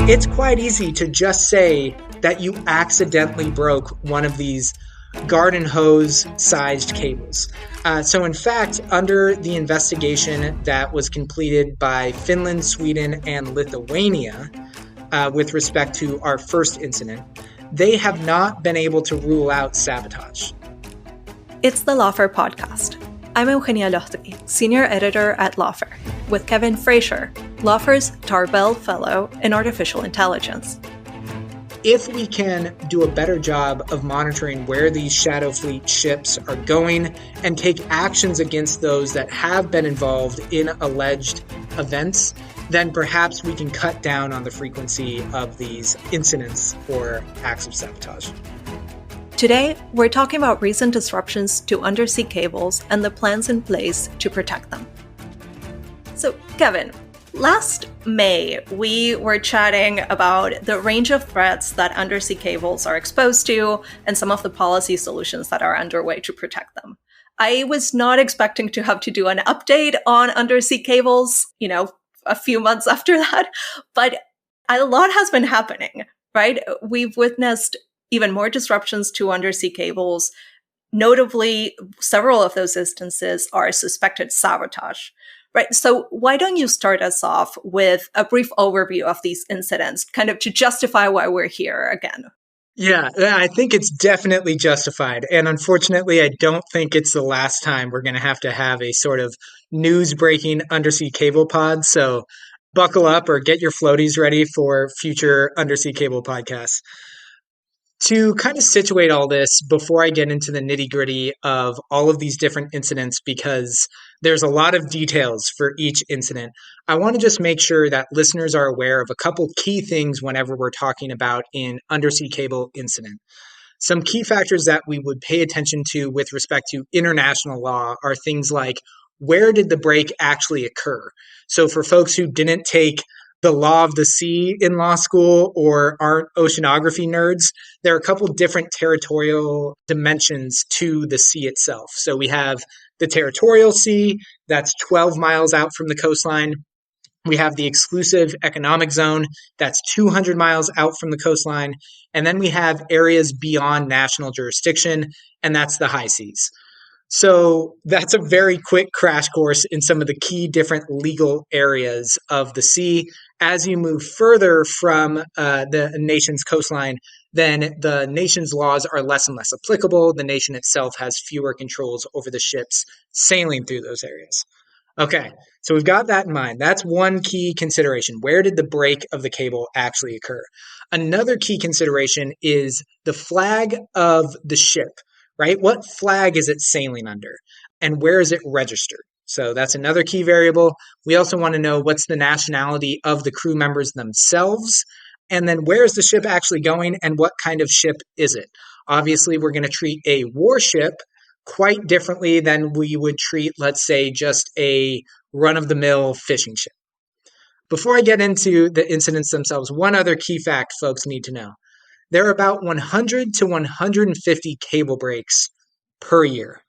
It's quite easy to just say that you accidentally broke one of these garden hose sized cables. So in fact, under the investigation that was completed by Finland, Sweden, and Lithuania with respect to our first incident, they have not been able to rule out sabotage. It's the Lawfare podcast. I'm Eugenia Lostri, senior editor at Lawfare, with Kevin Frazier, Lawfare's Tarbell Fellow in Artificial Intelligence. If we can do a better job of monitoring where these Shadow Fleet ships are going and take actions against those that have been involved in alleged events, then perhaps we can cut down on the frequency of these incidents or acts of sabotage. Today, we're talking about recent disruptions to undersea cables and the plans in place to protect them. So, Kevin, last May, we were chatting about the range of threats that undersea cables are exposed to and some of the policy solutions that are underway to protect them. I was not expecting to have to do an update on undersea cables, a few months after that, but a lot has been happening, right? We've witnessed even more disruptions to undersea cables. Notably, several of those instances are suspected sabotage. Right. So why don't you start us off with a brief overview of these incidents, kind of to justify why we're here again? Yeah, I think it's definitely justified. And unfortunately, I don't think it's the last time we're going to have a sort of news-breaking undersea cable pod. So buckle up or get your floaties ready for future undersea cable podcasts. To kind of situate all this before I get into the nitty-gritty of all of these different incidents, because there's a lot of details for each incident, I want to just make sure that listeners are aware of a couple key things whenever we're talking about an undersea cable incident. Some key factors that we would pay attention to with respect to international law are things like, where did the break actually occur? So for folks who didn't take the law of the sea in law school or aren't oceanography nerds, there are a couple different territorial dimensions to the sea itself. So we have the territorial sea, that's 12 miles out from the coastline. We have the exclusive economic zone, that's 200 miles out from the coastline. And then we have areas beyond national jurisdiction, and that's the high seas. So that's a very quick crash course in some of the key different legal areas of the sea. As you move further from the nation's coastline, then the nation's laws are less and less applicable. The nation itself has fewer controls over the ships sailing through those areas. Okay, so we've got that in mind. That's one key consideration. Where did the break of the cable actually occur? Another key consideration is the flag of the ship. Right? What flag is it sailing under? And where is it registered? So that's another key variable. We also want to know what's the nationality of the crew members themselves. And then where is the ship actually going and what kind of ship is it? Obviously, we're going to treat a warship quite differently than we would treat, let's say, just a run-of-the-mill fishing ship. Before I get into the incidents themselves, one other key fact folks need to know. There are about 100 to 150 cable breaks per year.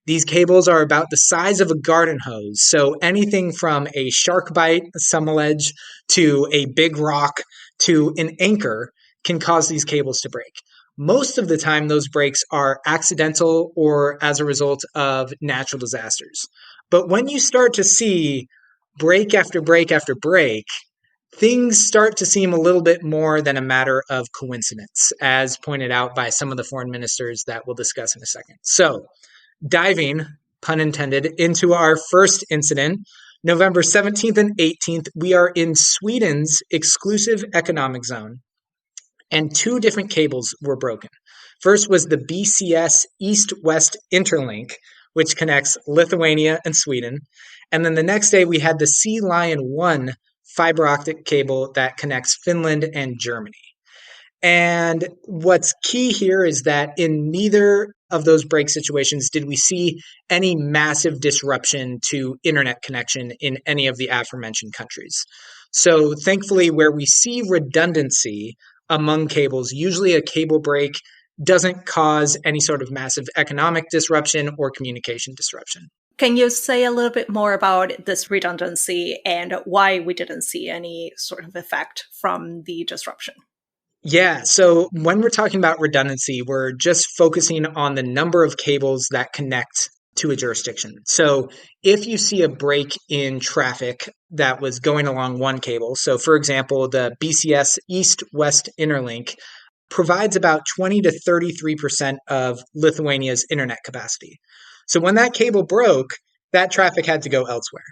These cables are about the size of a garden hose, so anything from a shark bite, some allege, to a big rock, to an anchor can cause these cables to break. Most of the time, those breaks are accidental or as a result of natural disasters. But when you start to see break after break after break, things start to seem a little bit more than a matter of coincidence, as pointed out by some of the foreign ministers that we'll discuss in a second. So, diving, pun intended, into our first incident, November 17th and 18th, we are in Sweden's exclusive economic zone, and two different cables were broken. First was the BCS East-West Interlink, which connects Lithuania and Sweden. And then the next day, we had the Sea Lion 1 fiber optic cable that connects Finland and Germany. And what's key here is that in neither of those break situations did we see any massive disruption to internet connection in any of the aforementioned countries. So thankfully, where we see redundancy among cables, usually a cable break doesn't cause any sort of massive economic disruption or communication disruption. Can you say a little bit more about this redundancy and why we didn't see any sort of effect from the disruption? Yeah, so when we're talking about redundancy, we're just focusing on the number of cables that connect to a jurisdiction. So if you see a break in traffic that was going along one cable, so for example, the BCS East West Interlink provides about 20 to 33% of Lithuania's internet capacity. So when that cable broke, that traffic had to go elsewhere.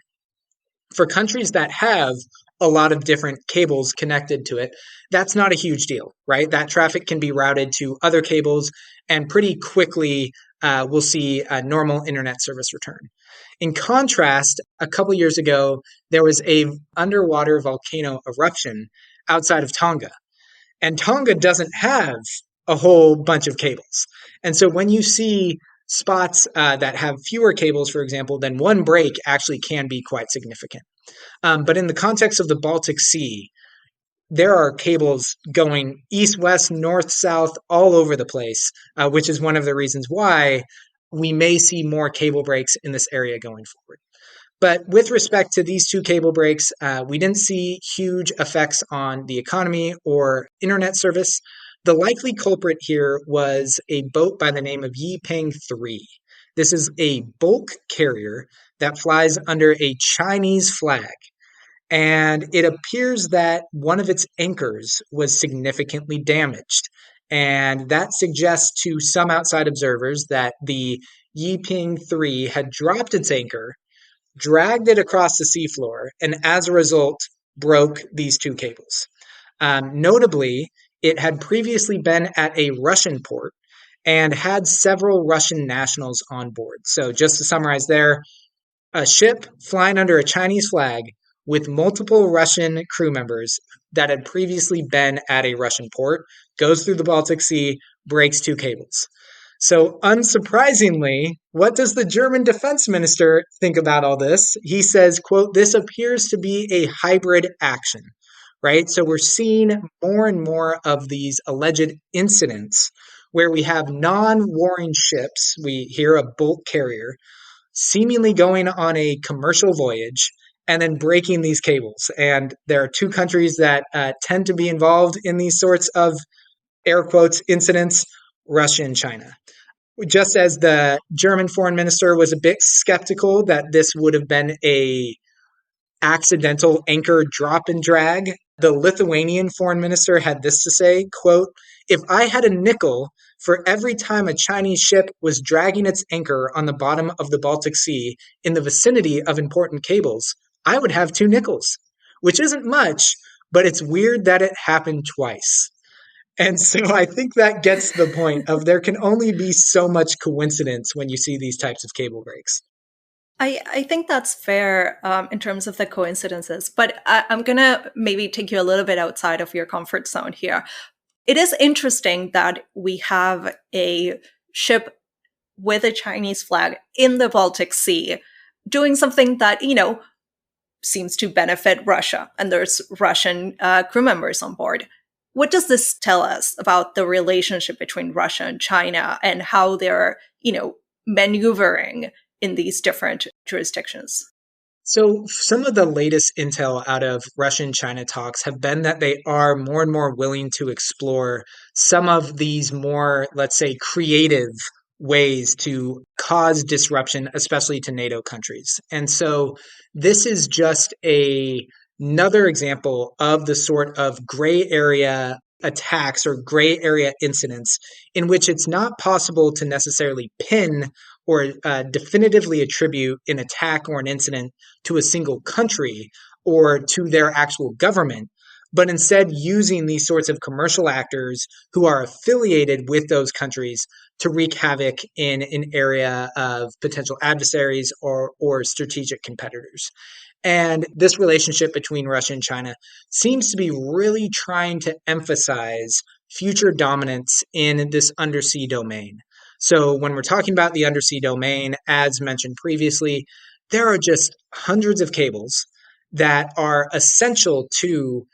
For countries that have a lot of different cables connected to it, that's not a huge deal, right? That traffic can be routed to other cables, and pretty quickly we'll see a normal internet service return. In contrast, a couple years ago, there was a underwater volcano eruption outside of Tonga, and Tonga doesn't have a whole bunch of cables. And so when you see spots that have fewer cables, for example, then one break actually can be quite significant. But in the context of the Baltic Sea, there are cables going east, west, north, south, all over the place, which is one of the reasons why we may see more cable breaks in this area going forward. But with respect to these two cable breaks, we didn't see huge effects on the economy or internet service. The likely culprit here was a boat by the name of Yipeng 3. This is a bulk carrier that flies under a Chinese flag. And it appears that one of its anchors was significantly damaged. And that suggests to some outside observers that the Yiping 3 had dropped its anchor, dragged it across the seafloor, and as a result, broke these two cables. Notably, it had previously been at a Russian port and had several Russian nationals on board. So, just to summarize there, a ship flying under a Chinese flag with multiple Russian crew members that had previously been at a Russian port goes through the Baltic Sea, breaks two cables. So, unsurprisingly, what does the German defense minister think about all this? He says, quote, "This appears to be a hybrid action," right? So, we're seeing more and more of these alleged incidents where we have non warring ships. We hear a bulk carrier seemingly going on a commercial voyage and then breaking these cables. And there are two countries that tend to be involved in these sorts of air quotes incidents: Russia and China. Just as the German foreign minister was a bit skeptical that this would have been a accidental anchor drop and drag, the Lithuanian foreign minister had this to say, quote, "If I had a nickel for every time a Chinese ship was dragging its anchor on the bottom of the Baltic Sea in the vicinity of important cables, I would have two nickels," which isn't much, but it's weird that it happened twice. And so I think that gets the point of there can only be so much coincidence when you see these types of cable breaks. I think that's fair in terms of the coincidences, but I'm going to maybe take you a little bit outside of your comfort zone here. It is interesting that we have a ship with a Chinese flag in the Baltic Sea doing something that, seems to benefit Russia, and there's Russian crew members on board. What does this tell us about the relationship between Russia and China and how they're, maneuvering in these different jurisdictions? So, some of the latest intel out of Russian China talks have been that they are more and more willing to explore some of these more, let's say, creative ways to cause disruption, especially to NATO countries. And so, this is just another example of the sort of gray area attacks or gray area incidents in which it's not possible to necessarily pin or definitively attribute an attack or an incident to a single country or to their actual government, but instead using these sorts of commercial actors who are affiliated with those countries to wreak havoc in an area of potential adversaries or strategic competitors. And this relationship between Russia and China seems to be really trying to emphasize future dominance in this undersea domain. So, when we're talking about the undersea domain, as mentioned previously, there are just hundreds of cables that are essential to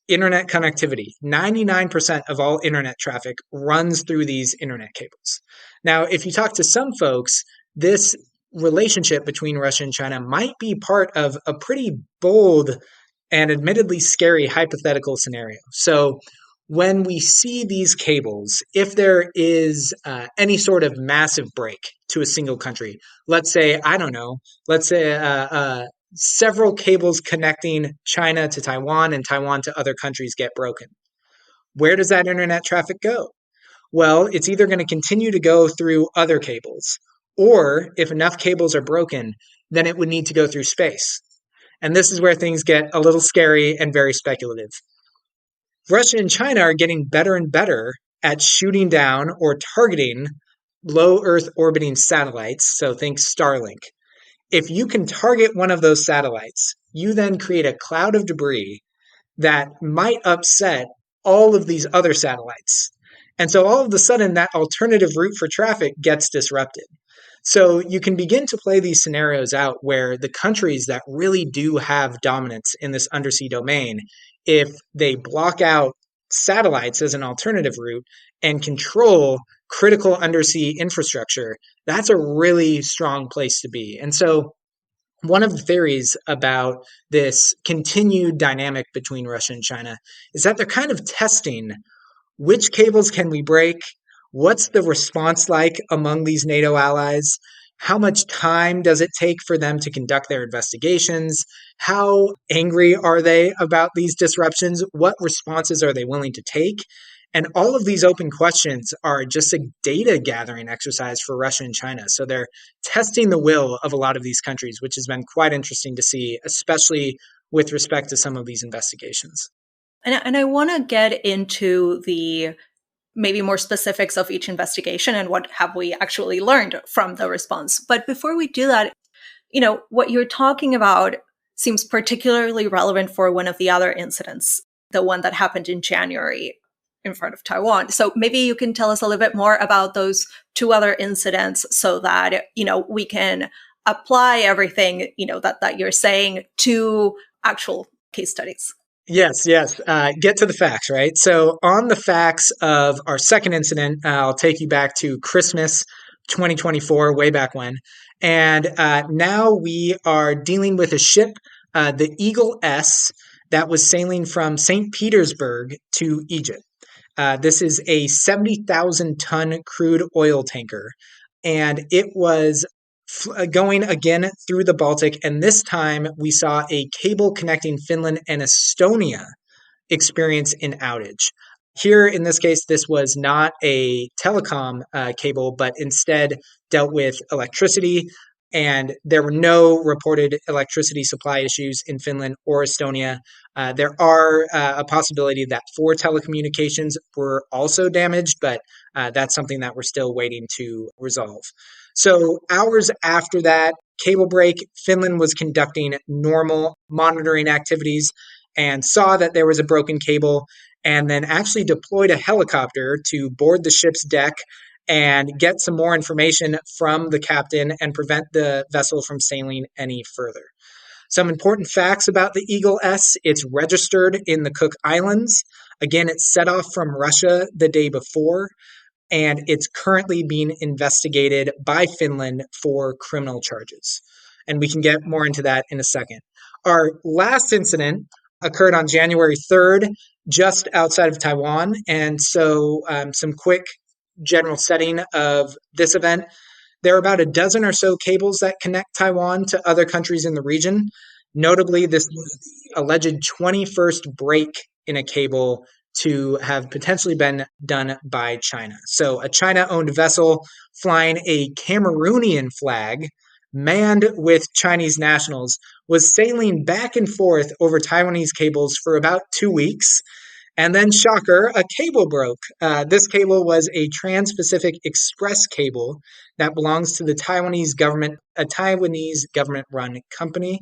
internet connectivity. 99% of all internet traffic runs through these internet cables. Now, if you talk to some folks, this relationship between Russia and China might be part of a pretty bold and admittedly scary hypothetical scenario. So, when we see these cables, if there is any sort of massive break to a single country, let's say, I don't know, let's say several cables connecting China to Taiwan and Taiwan to other countries get broken, where does that internet traffic go? Well, it's either going to continue to go through other cables, or if enough cables are broken, then it would need to go through space. And this is where things get a little scary and very speculative. Russia and China are getting better and better at shooting down or targeting low Earth orbiting satellites. So think Starlink. If you can target one of those satellites, you then create a cloud of debris that might upset all of these other satellites. And so all of a sudden, that alternative route for traffic gets disrupted. So you can begin to play these scenarios out where the countries that really do have dominance in this undersea domain, if they block out satellites as an alternative route and control critical undersea infrastructure, that's a really strong place to be. And so one of the theories about this continued dynamic between Russia and China is that they're kind of testing which cables can we break? What's the response like among these NATO allies? How much time does it take for them to conduct their investigations? How angry are they about these disruptions? What responses are they willing to take? And all of these open questions are just a data gathering exercise for Russia and China. So they're testing the will of a lot of these countries, which has been quite interesting to see, especially with respect to some of these investigations. And I want to get into the maybe more specifics of each investigation and what have we actually learned from the response. But before we do that, what you're talking about seems particularly relevant for one of the other incidents, the one that happened in January in front of Taiwan. So maybe you can tell us a little bit more about those two other incidents so that, we can apply everything, that you're saying to actual case studies. Yes. Get to the facts, right? So, on the facts of our second incident, I'll take you back to Christmas 2024, way back when. And now we are dealing with a ship, the Eagle S, that was sailing from St. Petersburg to Egypt. This is a 70,000 ton crude oil tanker, and it was going again through the Baltic. And this time we saw a cable connecting Finland and Estonia experience an outage. Here, in this case, this was not a telecom cable, but instead dealt with electricity. And there were no reported electricity supply issues in Finland or Estonia. There are a possibility that 4 telecommunications were also damaged, but that's something that we're still waiting to resolve. So hours after that cable break, Finland was conducting normal monitoring activities and saw that there was a broken cable and then actually deployed a helicopter to board the ship's deck and get some more information from the captain and prevent the vessel from sailing any further. Some important facts about the Eagle S: it's registered in the Cook Islands. Again, it's set off from Russia the day before, and it's currently being investigated by Finland for criminal charges. And we can get more into that in a second. Our last incident occurred on January 3rd, just outside of Taiwan. And so some quick general setting of this event. There are about a dozen or so cables that connect Taiwan to other countries in the region. Notably, this was the alleged 21st break in a cable to have potentially been done by China. So a China-owned vessel flying a Cameroonian flag, manned with Chinese nationals, was sailing back and forth over Taiwanese cables for about 2 weeks. And then, shocker, a cable broke. This cable was a Trans-Pacific Express cable that belongs to the Taiwanese government, a Taiwanese government-run company.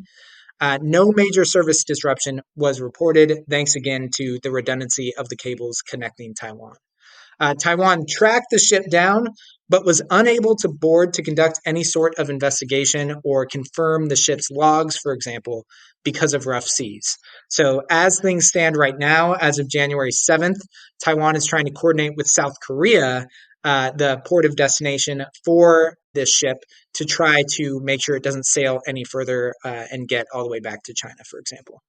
No major service disruption was reported, thanks again to the redundancy of the cables connecting Taiwan. Taiwan tracked the ship down, but was unable to board to conduct any sort of investigation or confirm the ship's logs, for example, because of rough seas. So as things stand right now, as of January 7th, Taiwan is trying to coordinate with South Korea, the port of destination for this ship to try to make sure it doesn't sail any further and get all the way back to China, for example.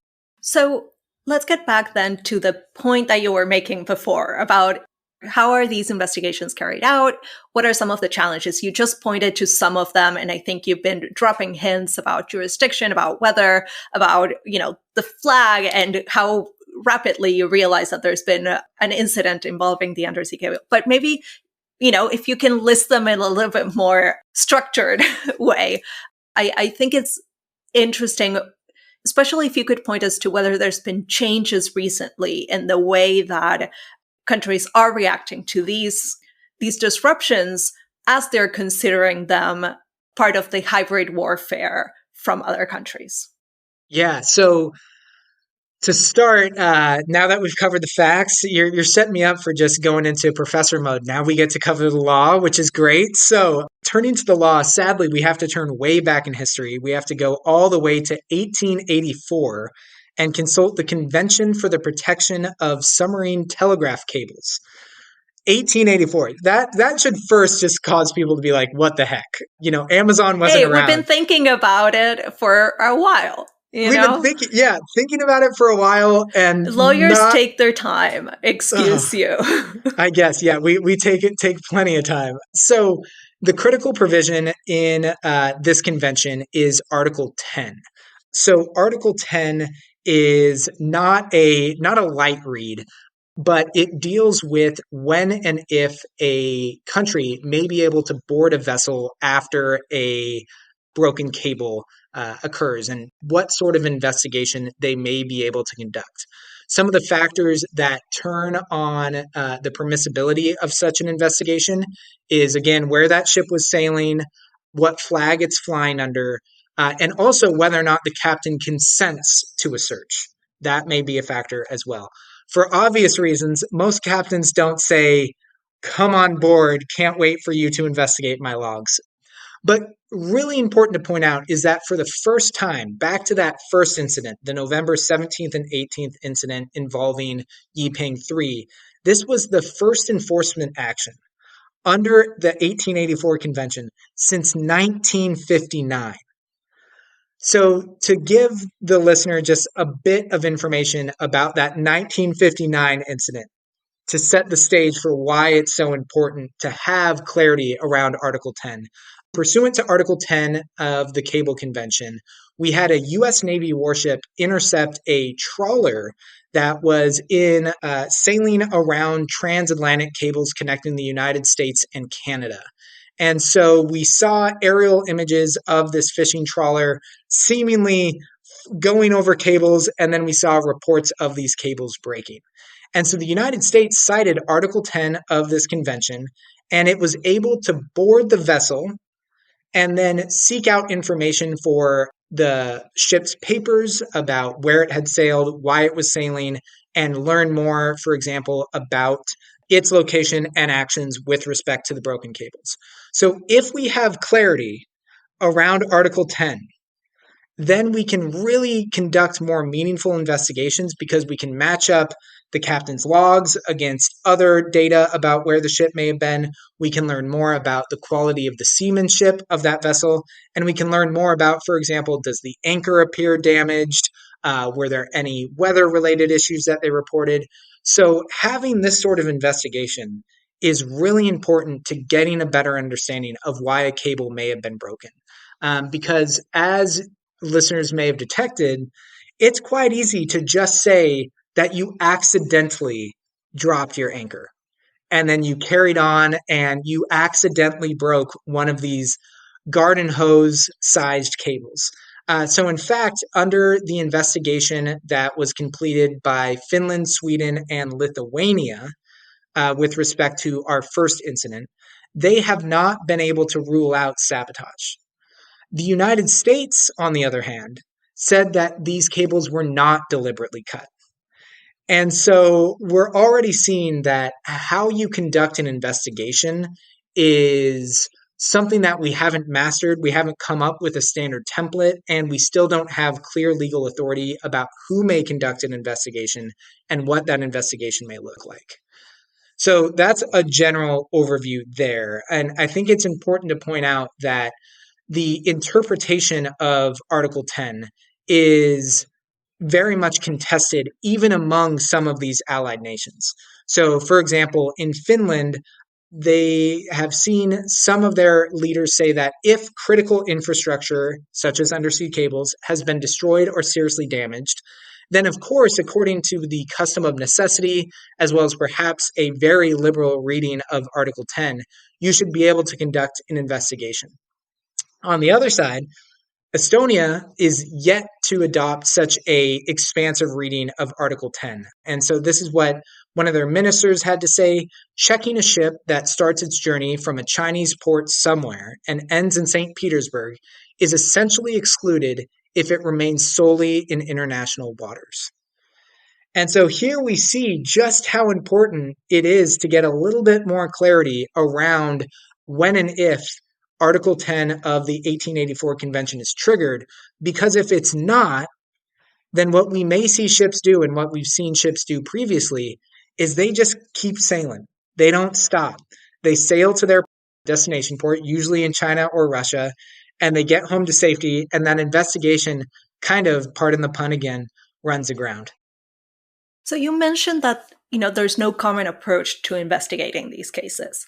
So let's get back then to the point that you were making before about how are these investigations carried out? What are some of the challenges? You just pointed to some of them, and I think you've been dropping hints about jurisdiction, about weather, about, the flag, and how rapidly you realize that there's been an incident involving the undersea cable. But maybe, if you can list them in a little bit more structured way, I think it's interesting, especially if you could point us to whether there's been changes recently in the way that countries are reacting to these disruptions as they're considering them part of the hybrid warfare from other countries. Yeah, so to start, now that we've covered the facts, you're setting me up for just going into professor mode. Now we get to cover the law, which is great. So turning to the law, sadly, we have to turn way back in history. We have to go all the way to 1884 and consult the Convention for the Protection of Submarine Telegraph Cables. 1884. That should first just cause people to be like, what the heck? Amazon wasn't around. We've been thinking about it for a while. We've been thinking about it for a while, and lawyers take their time. Excuse you. I guess, yeah, we take plenty of time. So the critical provision in this convention is Article 10. So Article 10 is not a light read, but it deals with when and if a country may be able to board a vessel after a broken cable occurs and what sort of investigation they may be able to conduct. Some of the factors that turn on the permissibility of such an investigation is, again, where that ship was sailing, what flag it's flying under, and also whether or not the captain consents to a search. That may be a factor as well. For obvious reasons, most captains don't say, come on board, can't wait for you to investigate my logs. But really important to point out is that for the first time, back to that first incident, the November 17th and 18th incident involving Yiping 3, this was the first enforcement action under the 1884 convention since 1959. So to give the listener just a bit of information about that 1959 incident, to set the stage for why it's so important to have clarity around Article 10. Pursuant to Article 10 of the Cable Convention, we had a U.S. Navy warship intercept a trawler that was sailing around transatlantic cables connecting the United States and Canada. And so we saw aerial images of this fishing trawler seemingly going over cables, and then we saw reports of these cables breaking. And so the United States cited Article 10 of this convention, and it was able to board the vessel and then seek out information for the ship's papers about where it had sailed, why it was sailing, and learn more, for example, about its location and actions with respect to the broken cables. So if we have clarity around Article 10, then we can really conduct more meaningful investigations because we can match up the captain's logs against other data about where the ship may have been. We can learn more about the quality of the seamanship of that vessel. And we can learn more about, for example, does the anchor appear damaged? Were there any weather-related issues that they reported? So having this sort of investigation is really important to getting a better understanding of why a cable may have been broken. Because as listeners may have detected, it's quite easy to just say that you accidentally dropped your anchor and then you carried on and you accidentally broke one of these garden hose sized cables. So in fact, under the investigation that was completed by Finland, Sweden, and Lithuania with respect to our first incident, they have not been able to rule out sabotage. The United States, on the other hand, said that these cables were not deliberately cut. And so we're already seeing that how you conduct an investigation is something that we haven't mastered. We haven't come up with a standard template, and we still don't have clear legal authority about who may conduct an investigation and what that investigation may look like. So that's a general overview there. And I think it's important to point out that the interpretation of Article 10 is very much contested even among some of these allied nations. So, for example, in Finland, they have seen some of their leaders say that if critical infrastructure, such as undersea cables, has been destroyed or seriously damaged, then, of course, according to the custom of necessity, as well as perhaps a very liberal reading of Article 10, you should be able to conduct an investigation. On the other side, Estonia is yet to adopt such a expansive reading of Article 10. And so this is what one of their ministers had to say: checking a ship that starts its journey from a Chinese port somewhere and ends in St. Petersburg is essentially excluded if it remains solely in international waters. And so here we see just how important it is to get a little bit more clarity around when and if Article 10 of the 1884 Convention is triggered, because if it's not, then what we may see ships do and what we've seen ships do previously is they just keep sailing. They don't stop. They sail to their destination port, usually in China or Russia, and they get home to safety, and that investigation kind of, pardon the pun again, runs aground. So you mentioned that, there's no common approach to investigating these cases.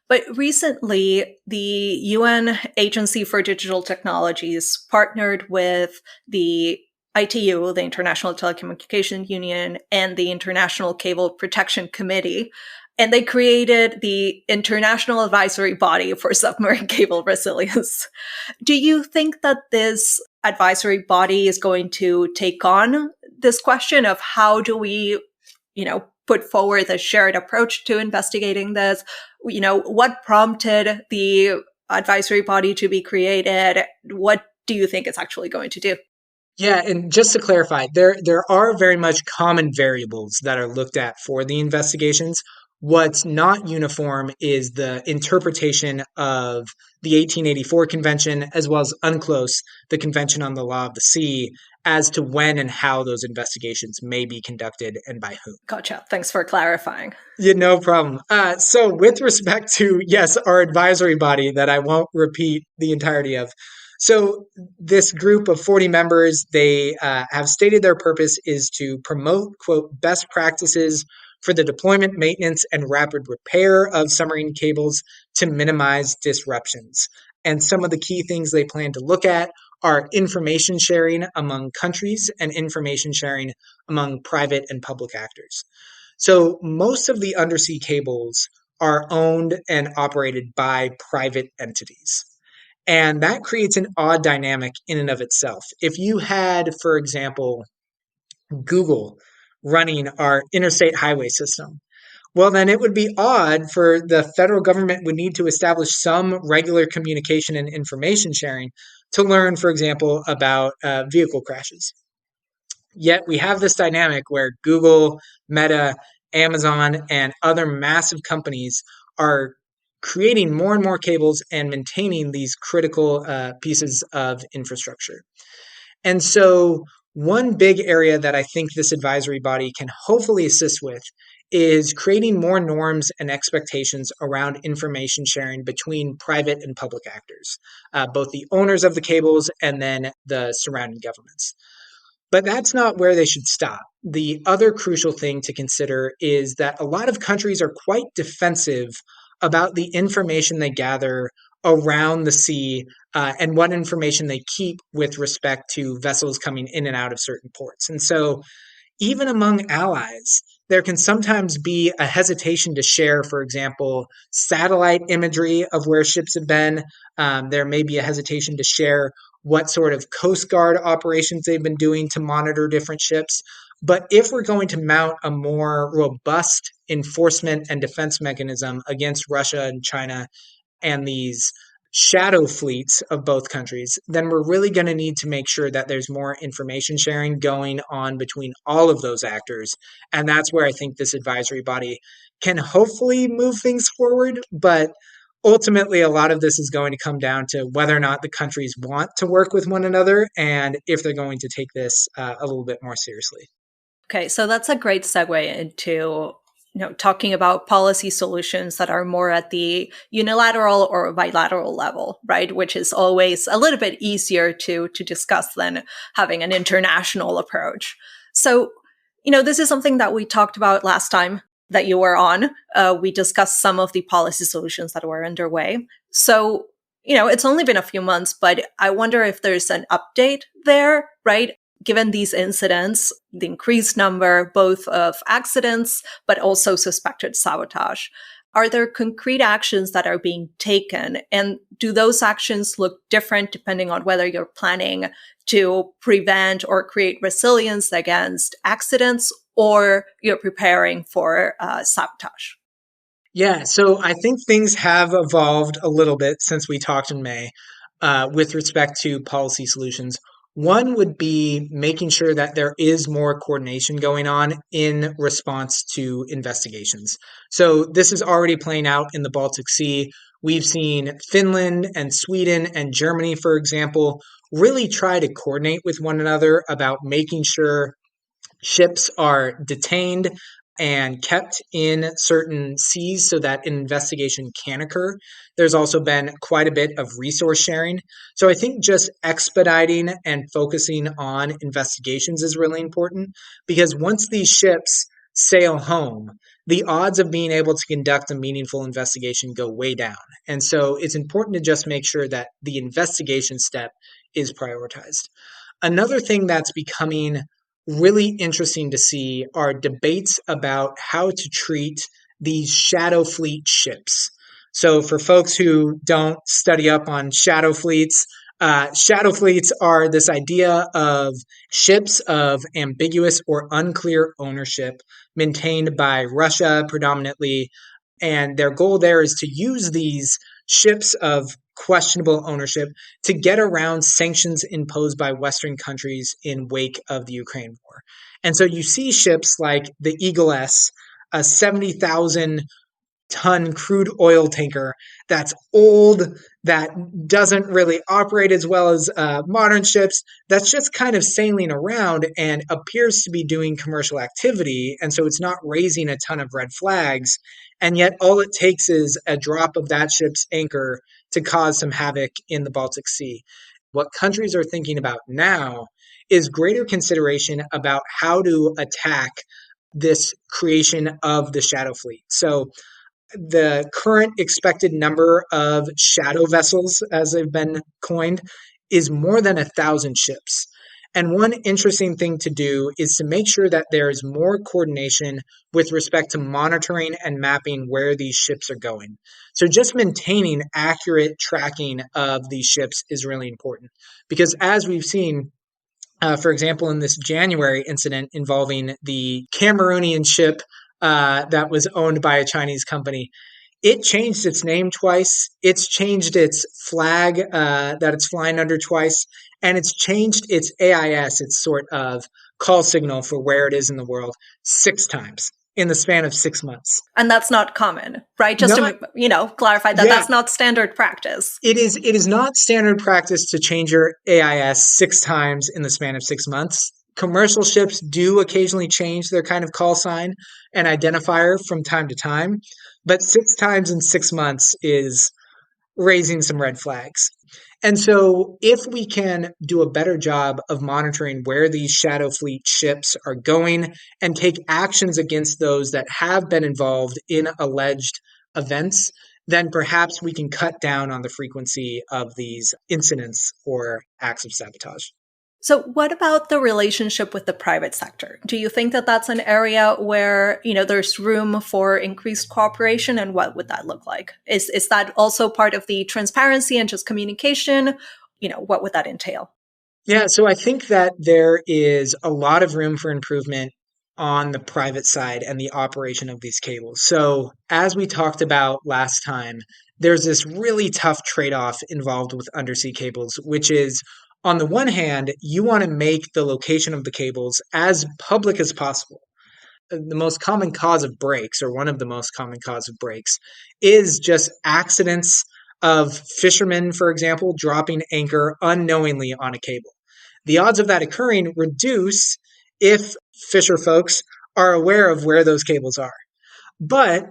But recently, the UN Agency for Digital Technologies partnered with the ITU, the International Telecommunication Union, and the International Cable Protection Committee, and they created the International Advisory Body for Submarine Cable Resilience. Do you think that this advisory body is going to take on this question of how do we, put forward a shared approach to investigating this? What prompted the advisory body to be created? What do you think it's actually going to do? Yeah, and just to clarify, there are very much common variables that are looked at for the investigations. What's not uniform is the interpretation of the 1884 convention, as well as UNCLOS, the Convention on the Law of the Sea, as to when and how those investigations may be conducted and by whom. Gotcha. Thanks for clarifying. Yeah, no problem. So with respect to, yes, our advisory body that I won't repeat the entirety of. So this group of 40 members, they have stated their purpose is to promote, quote, best practices for the deployment, maintenance, and rapid repair of submarine cables to minimize disruptions. And some of the key things they plan to look at are information sharing among countries and information sharing among private and public actors. So most of the undersea cables are owned and operated by private entities. And that creates an odd dynamic in and of itself. If you had, for example, Google running our interstate highway system, well, then it would be odd for the federal government would need to establish some regular communication and information sharing to learn, for example, about vehicle crashes. Yet we have this dynamic where Google, Meta, Amazon, and other massive companies are creating more and more cables and maintaining these critical pieces of infrastructure. And so, one big area that I think this advisory body can hopefully assist with is creating more norms and expectations around information sharing between private and public actors, both the owners of the cables and then the surrounding governments. But that's not where they should stop. The other crucial thing to consider is that a lot of countries are quite defensive about the information they gather around the sea and what information they keep with respect to vessels coming in and out of certain ports. And so, even among allies, there can sometimes be a hesitation to share, for example, satellite imagery of where ships have been. There may be a hesitation to share what sort of Coast Guard operations they've been doing to monitor different ships. But if we're going to mount a more robust enforcement and defense mechanism against Russia and China and these shadow fleets of both countries, then we're really going to need to make sure that there's more information sharing going on between all of those actors. And that's where I think this advisory body can hopefully move things forward. But ultimately, a lot of this is going to come down to whether or not the countries want to work with one another and if they're going to take this a little bit more seriously. Okay, so that's a great segue into talking about policy solutions that are more at the unilateral or bilateral level, right? Which is always a little bit easier to discuss than having an international approach. So, this is something that we talked about last time that you were on. We discussed some of the policy solutions that were underway. So, it's only been a few months, but I wonder if there's an update there, right? Given these incidents, the increased number both of accidents, but also suspected sabotage, are there concrete actions that are being taken? And do those actions look different depending on whether you're planning to prevent or create resilience against accidents or you're preparing for sabotage? Yeah, so I think things have evolved a little bit since we talked in May with respect to policy solutions. One would be making sure that there is more coordination going on in response to investigations. So this is already playing out in the Baltic Sea. We've seen Finland and Sweden and Germany, for example, really try to coordinate with one another about making sure ships are detained and kept in certain seas so that an investigation can occur. There's also been quite a bit of resource sharing. So I think just expediting and focusing on investigations is really important because once these ships sail home, the odds of being able to conduct a meaningful investigation go way down. And so it's important to just make sure that the investigation step is prioritized. Another thing that's becoming really interesting to see are debates about how to treat these shadow fleet ships. So, for folks who don't study up on shadow fleets are this idea of ships of ambiguous or unclear ownership maintained by Russia predominantly. And their goal there is to use these ships of questionable ownership to get around sanctions imposed by Western countries in wake of the Ukraine war. And so you see ships like the Eagle S, a 70,000 ton crude oil tanker that's old, that doesn't really operate as well as modern ships, that's just kind of sailing around and appears to be doing commercial activity. And so it's not raising a ton of red flags. And yet all it takes is a drop of that ship's anchor to cause some havoc in the Baltic Sea. What countries are thinking about now is greater consideration about how to attack this creation of the shadow fleet. So the current expected number of shadow vessels, as they've been coined, is more than 1,000 ships. And one interesting thing to do is to make sure that there is more coordination with respect to monitoring and mapping where these ships are going. So just maintaining accurate tracking of these ships is really important because as we've seen, for example, in this January incident involving the Cameroonian ship that was owned by a Chinese company, it changed its name twice. It's changed its flag that it's flying under twice. And it's changed its AIS, its sort of call signal for where it is in the world, 6 times in the span of 6 months. And that's not common, right? Just Not, to, clarify that yeah, that's not standard practice. it is not standard practice to change your AIS 6 times in the span of 6 months. Commercial ships do occasionally change their kind of call sign and identifier from time to time, but 6 times in 6 months is raising some red flags. And so, if we can do a better job of monitoring where these shadow fleet ships are going and take actions against those that have been involved in alleged events, then perhaps we can cut down on the frequency of these incidents or acts of sabotage. So what about the relationship with the private sector? Do you think that that's an area where, there's room for increased cooperation, and what would that look like? Is that also part of the transparency and just communication? What would that entail? Yeah, so I think that there is a lot of room for improvement on the private side and the operation of these cables. So, as we talked about last time, there's this really tough trade-off involved with undersea cables, which is on the one hand, you want to make the location of the cables as public as possible. The most common cause of breaks, or one of the most common cause of breaks, is just accidents of fishermen, for example, dropping anchor unknowingly on a cable. The odds of that occurring reduce if fisher folks are aware of where those cables are. But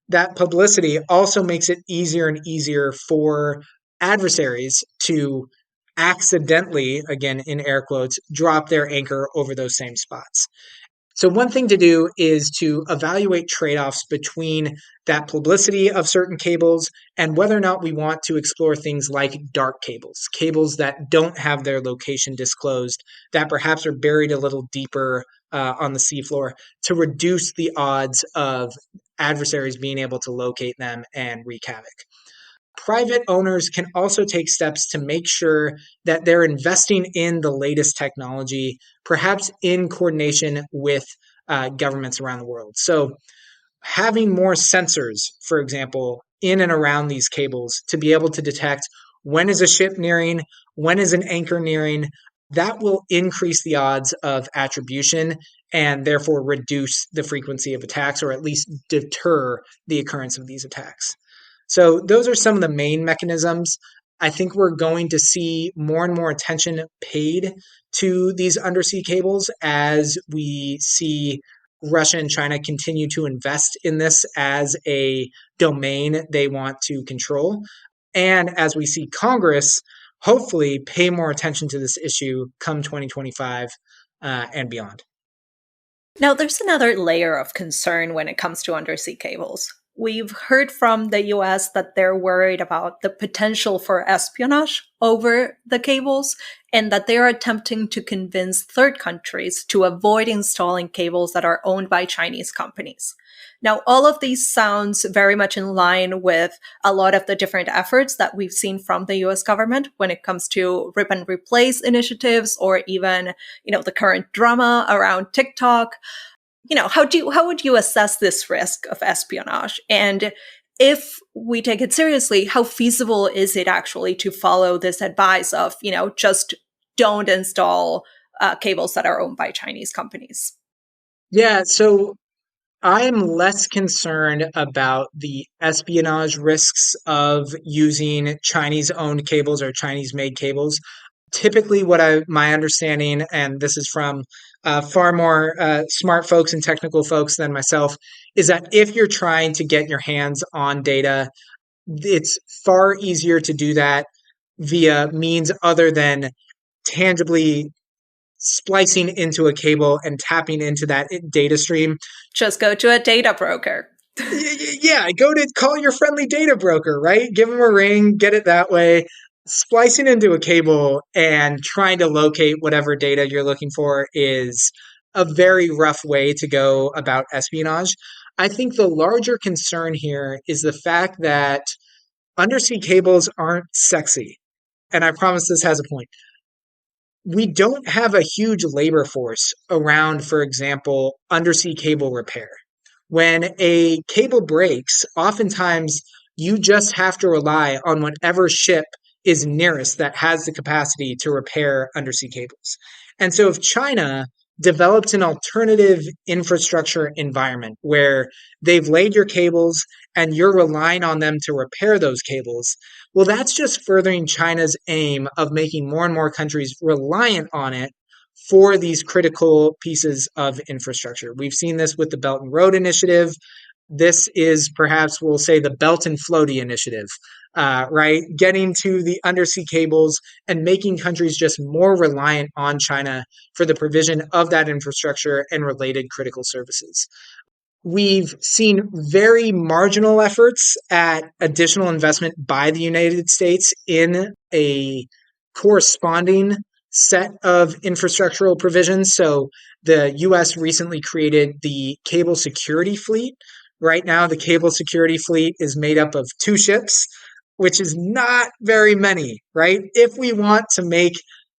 that publicity also makes it easier and easier for adversaries to accidentally, again in air quotes, drop their anchor over those same spots. So, one thing to do is to evaluate trade offs between that publicity of certain cables and whether or not we want to explore things like dark cables, cables that don't have their location disclosed, that perhaps are buried a little deeper on the seafloor to reduce the odds of adversaries being able to locate them and wreak havoc. Private owners can also take steps to make sure that they're investing in the latest technology, perhaps in coordination with governments around the world. So, having more sensors, for example, in and around these cables to be able to detect when is a ship nearing, when is an anchor nearing, that will increase the odds of attribution and therefore reduce the frequency of attacks or at least deter the occurrence of these attacks. So those are some of the main mechanisms. I think we're going to see more and more attention paid to these undersea cables as we see Russia and China continue to invest in this as a domain they want to control. And as we see Congress hopefully pay more attention to this issue come 2025 and beyond. Now, there's another layer of concern when it comes to undersea cables. We've heard from the US that they're worried about the potential for espionage over the cables and that they are attempting to convince third countries to avoid installing cables that are owned by Chinese companies. Now, all of these sounds very much in line with a lot of the different efforts that we've seen from the US government when it comes to rip and replace initiatives or even, the current drama around TikTok. How would you assess this risk of espionage? And if we take it seriously, how feasible is it actually to follow this advice of, just don't install cables that are owned by Chinese companies? Yeah, so I'm less concerned about the espionage risks of using Chinese owned cables or Chinese made cables. Typically, my understanding, and this is from far more smart folks and technical folks than myself, is that if you're trying to get your hands on data, it's far easier to do that via means other than tangibly splicing into a cable and tapping into that data stream. Just go to a data broker. Yeah, go to call your friendly data broker, right? Give them a ring, get it that way. Splicing into a cable and trying to locate whatever data you're looking for is a very rough way to go about espionage. I think the larger concern here is the fact that undersea cables aren't sexy. And I promise this has a point. We don't have a huge labor force around, for example, undersea cable repair. When a cable breaks, oftentimes you just have to rely on whatever ship is nearest that has the capacity to repair undersea cables. And so if China developed an alternative infrastructure environment where they've laid your cables and you're relying on them to repair those cables, well, that's just furthering China's aim of making more and more countries reliant on it for these critical pieces of infrastructure. We've seen this with the Belt and Road Initiative. This is perhaps, we'll say, the Belt and Floaty Initiative, right? Getting to the undersea cables and making countries just more reliant on China for the provision of that infrastructure and related critical services. We've seen very marginal efforts at additional investment by the United States in a corresponding set of infrastructural provisions. So the US recently created the Cable Security Fleet. Right now, the Cable Security Fleet is made up of 2 ships, which is not very many, right? If we want to make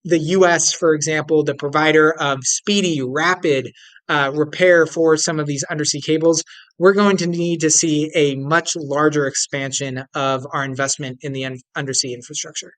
the US, for example, the provider of speedy, rapid repair for some of these undersea cables, we're going to need to see a much larger expansion of our investment in the undersea infrastructure.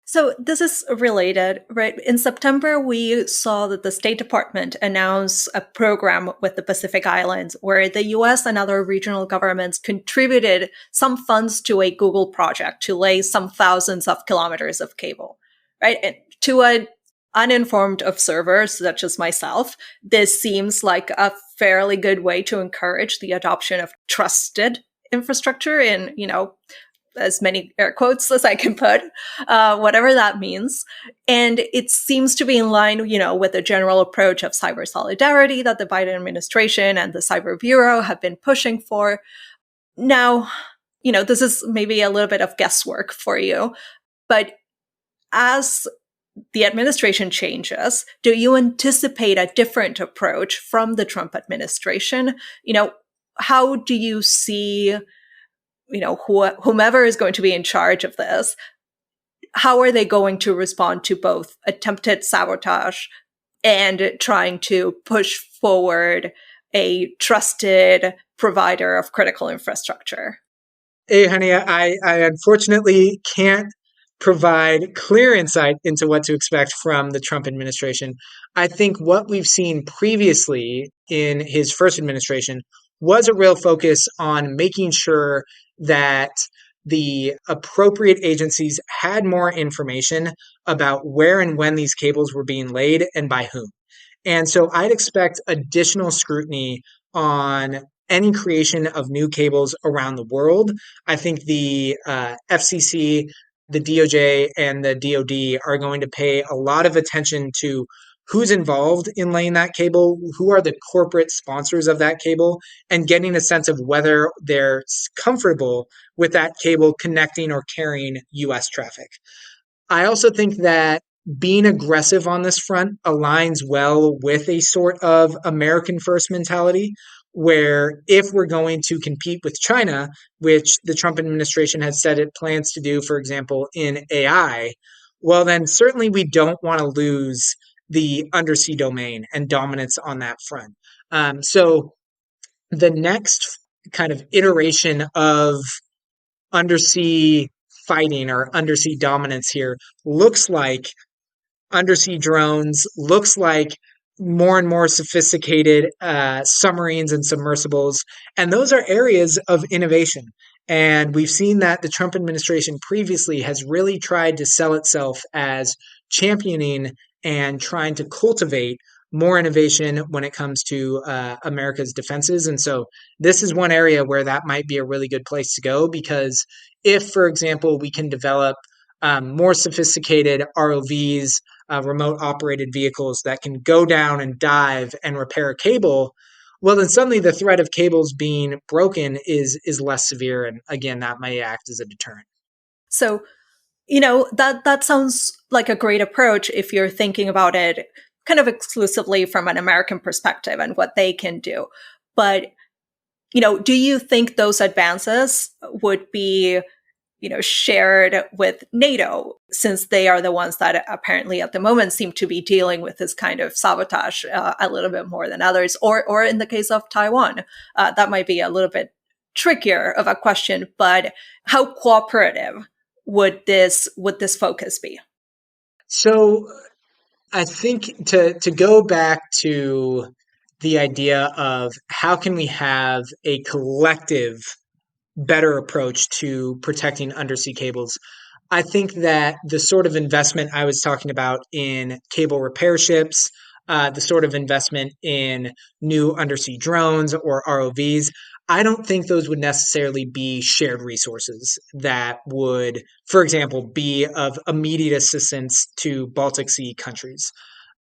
So this is related, right? In September, we saw that the State Department announced a program with the Pacific Islands where the US and other regional governments contributed some funds to a Google project to lay some thousands of kilometers of cable, right? And to a uninformed observers, such as myself, this seems like a fairly good way to encourage the adoption of trusted infrastructure in, as many air quotes as I can put, whatever that means. And it seems to be in line, with the general approach of cyber solidarity that the Biden administration and the Cyber Bureau have been pushing for. Now, this is maybe a little bit of guesswork for you, but as the administration changes, do you anticipate a different approach from the Trump administration? How do you see, whomever is going to be in charge of this, how are they going to respond to both attempted sabotage and trying to push forward a trusted provider of critical infrastructure? Hey, honey, I unfortunately can't provide clear insight into what to expect from the Trump administration. I think what we've seen previously in his first administration was a real focus on making sure that the appropriate agencies had more information about where and when these cables were being laid and by whom. And so I'd expect additional scrutiny on any creation of new cables around the world. I think the FCC, the DOJ, and the DOD are going to pay a lot of attention to who's involved in laying that cable, who are the corporate sponsors of that cable, and getting a sense of whether they're comfortable with that cable connecting or carrying US traffic. I also think that being aggressive on this front aligns well with a sort of American first mentality, where if we're going to compete with China, which the Trump administration has said it plans to do, for example, in AI, well, then certainly we don't want to lose the undersea domain and dominance on that front. So the next kind of iteration of undersea fighting or undersea dominance here looks like undersea drones, looks like more and more sophisticated submarines and submersibles. And those are areas of innovation. And we've seen that the Trump administration previously has really tried to sell itself as championing and trying to cultivate more innovation when it comes to America's defenses. And so this is one area where that might be a really good place to go, because if, for example, we can develop more sophisticated ROVs, remote operated vehicles that can go down and dive and repair a cable, well, then suddenly the threat of cables being broken is less severe. And again, that may act as a deterrent. So, that sounds like a great approach if you're thinking about it kind of exclusively from an American perspective and what they can do. But, do you think those advances would be shared with NATO, since they are the ones that apparently at the moment seem to be dealing with this kind of sabotage a little bit more than others, or in the case of Taiwan, that might be a little bit trickier of a question, but how cooperative would this focus be? So I think to go back to the idea of how can we have a collective better approach to protecting undersea cables, I think that the sort of investment I was talking about in cable repair ships, the sort of investment in new undersea drones or ROVs, I don't think those would necessarily be shared resources that would, for example, be of immediate assistance to Baltic Sea countries.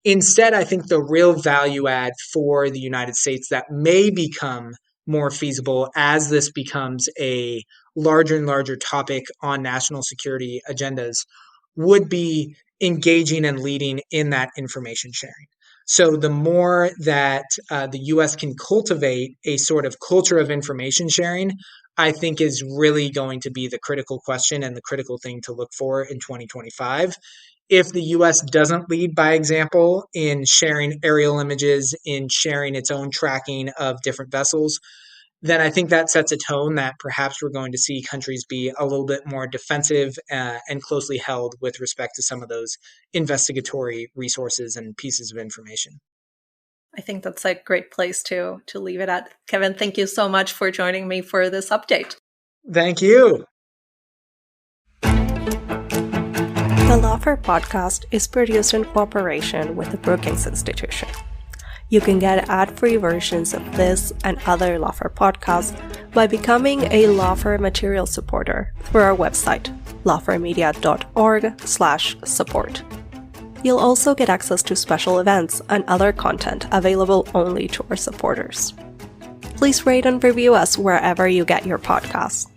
Instead, I think the real value add for the United States that may become more feasible as this becomes a larger and larger topic on national security agendas would be engaging and leading in that information sharing. So the more that the US can cultivate a sort of culture of information sharing, I think is really going to be the critical question and the critical thing to look for in 2025. If the US doesn't lead by example in sharing aerial images, in sharing its own tracking of different vessels, then I think that sets a tone that perhaps we're going to see countries be a little bit more defensive and closely held with respect to some of those investigatory resources and pieces of information. I think that's a great place to leave it at. Kevin, thank you so much for joining me for this update. Thank you. The Lawfare podcast is produced in cooperation with the Brookings Institution. You can get ad-free versions of this and other Lawfare podcasts by becoming a Lawfare material supporter through our website, lawfaremedia.org/support. You'll also get access to special events and other content available only to our supporters. Please rate and review us wherever you get your podcasts.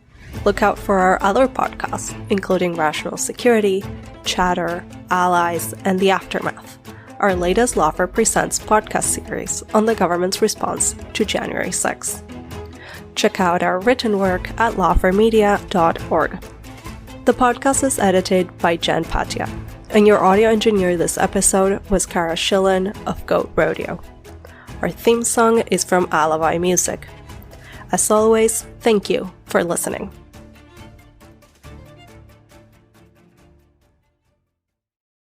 Look out for our other podcasts, including Rational Security, Chatter, Allies, and The Aftermath, our latest Lawfare Presents podcast series on the government's response to January 6th. Check out our written work at lawfaremedia.org. The podcast is edited by Jen Patia, and your audio engineer this episode was Kara Schillen of Goat Rodeo. Our theme song is from Alibi Music. As always, thank you for listening.